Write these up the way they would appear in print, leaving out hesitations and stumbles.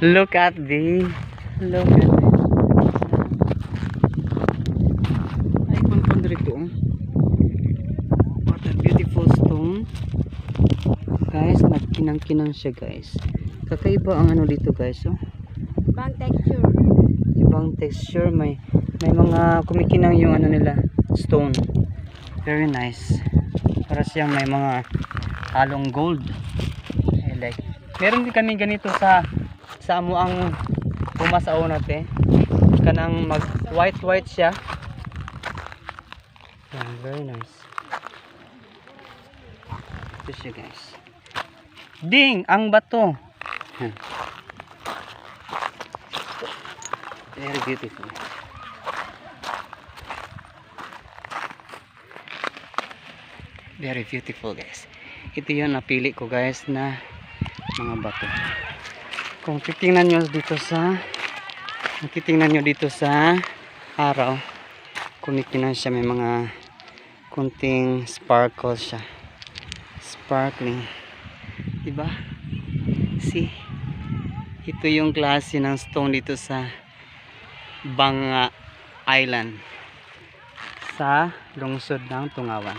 Look at the look at the ay kung dito. What a beautiful stone. Guys, nagkinang-kinang siya guys. Kakaiba ang ano dito guys, oh. Ibang texture. Ibang texture, may mga kumikinang yung ano nila, stone. Very nice. Para siyang may mga halong gold. I like. Meron din kami ganito sa amo ang pumasao natin. Kanang mag white siya. Yeah, very nice. Ito siya guys. Ding! Ang bato! Very beautiful. Very beautiful guys. Ito yung napili ko guys na mga bato. Kung titingnan nyo dito sa araw, kumikinan siya, may mga kunting sparkle siya. Sparkling. Diba? See? Ito yung klase ng stone dito sa Banga Island sa lungsod ng Tungawan.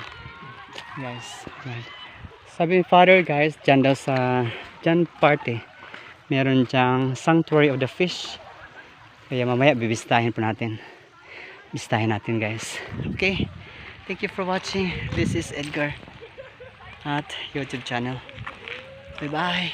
Guys, sabi ni Father guys, dyan daw sa dyan party meron dyang sanctuary of the fish, kaya mamaya bibisitahin po natin. Bisitahin natin guys. Okay, thank you for watching. This is Edgar at YouTube channel. Bye bye.